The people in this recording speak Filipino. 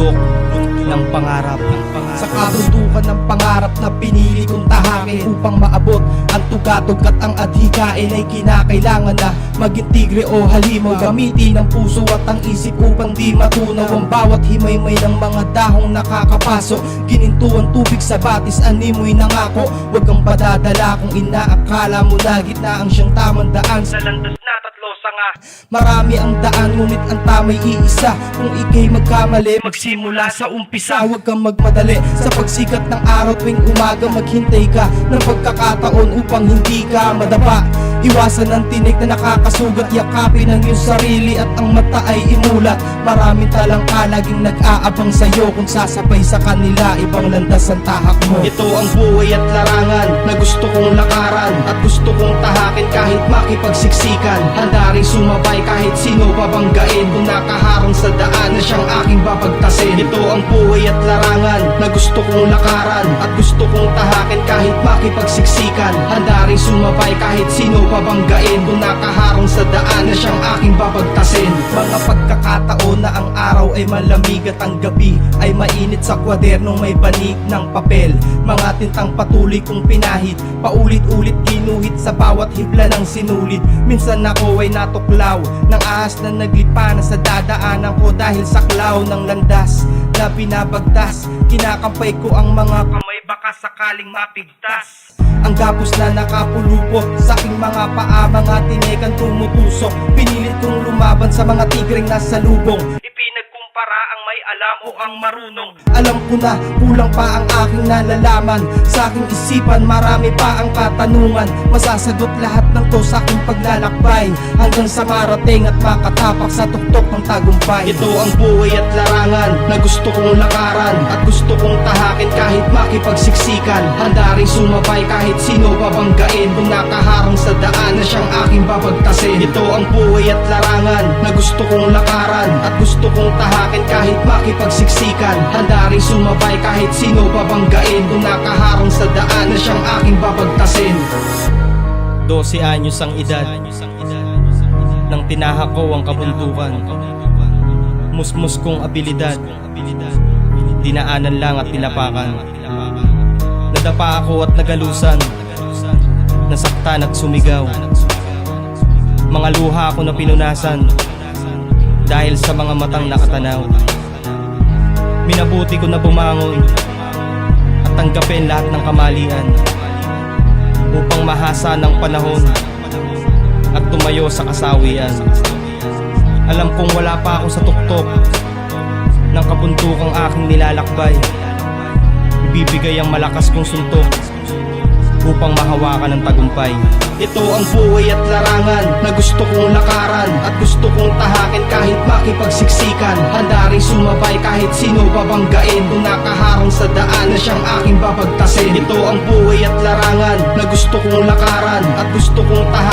bundok ng pangarap. Sa kabundukan ng pangarap na pinili kong tahakin, upang maabot ang tugatog at ang adhikain, ay kinakailangan na maging tigre o halimaw. Gamitin ang puso at ang isip upang di matunaw ang bawat himaymay ng mga dahong nakakapaso. Ginintuan tubig sa batis, animoy nangako. Huwag kang padadala kung inaakala mo na gitna ang siyang tamang daan sa landas na tatlo sanga. Marami ang daan, ngunit ang tama'y iisa. Kung ika'y magkamali, magsimula sa umpisa. Huwag kang magmadali sa pagsikat ng araw tuwing umaga. Maghintay ka ng pagkakataon upang hindi ka madapa. Iwasan ang tinig na nakakasugat, yakapin ang iyong sarili at ang mata ay imulat. Maraming talangka laging nag-aabang sa'yo, kung sasabay sa kanila ibang landas ang tahak mo. Ito ang buhay at larangan na gusto kong lakaran, at gusto kong tahakin kahit makipagsiksikan. Handa rin sumabay kahit sino babanggain, kung nakaharang sa daan na siyang aking babagtasin. Ito ang buhay at larangan na gusto kong lakaran, at gusto kong tahakin kahit makipagsiksikan. Handa rin sumabay kahit sino babanggain, kung nakaharang sa daan na siyang aking babagtasin. Mga pagkakataon na ang araw ay malamig at ang gabi ay mainit, sa kwadernong may banig ng papel. Mga tintang patuloy kong pinahid, paulit-ulit ginuhit sa bawat hibla ng sinulid. Minsan ako ay natuklaw ng ahas na naglipa na sa dadaanan ko, dahil sa klaw ng landas na binabagtas. Kinakampay ko ang mga kamay, baka sakaling mapigtas. Ang gapos na nakapulupot sa aking mga paa, mga tinekan tumutusok. Pinilit kong lumaban sa mga tigreng nasa lubong. Ipinagkumpara ang may alam o ang marunong. Alam ko na kulang pa ang aking nalalaman, sa aking isipan marami pa ang katanungan. Masasagot lahat ng to sa aking paglalakbay, hanggang sa marating at makatapak sa tuktok ng tagumpay. Ito ang buhay at larangan na gusto kong lakaran, at gusto kong tahakin kahit makipagsiksikan. Handa rin sumabay kahit sino babanggain, kung nakaharang sa daan na siyang aking babagtasin. Ito ang buhay at larangan na gusto kong lakaran, at gusto kong tahakin kahit makipagsiksikan. Handa rin sumabay kahit sino babanggain, kung nakaharang sa daan na siyang aking babagtasin. 12 anyos ang edad nang tinahak ko ang kabundukan. Musmus kong abilidad, dinaanan lang at tinapakan. Nadapa ako at nagalusan, nasaktan at sumigaw. Mga luha ako na pinunasan dahil sa mga matang nakatanaw. Minabuti ko na bumangon at tanggapin lahat ng kamalian, upang mahasa ng panahon at tumayo sa kasawian. Alam kong wala pa ako sa tuktok ng kabundukang aking nilalakbay. Ibibigay ang malakas kong suntok upang mahawakan ng tagumpay. Ito ang buhay at larangan na gusto kong lakaran, at gusto kong tahakin kahit makipagsiksikan. Handa rin sumabay kahit sino babanggain, kung nakaharang sa daan na siyang aking babagtasin. Ito ang buhay at larangan na gusto kong lakaran, at gusto kong tahakin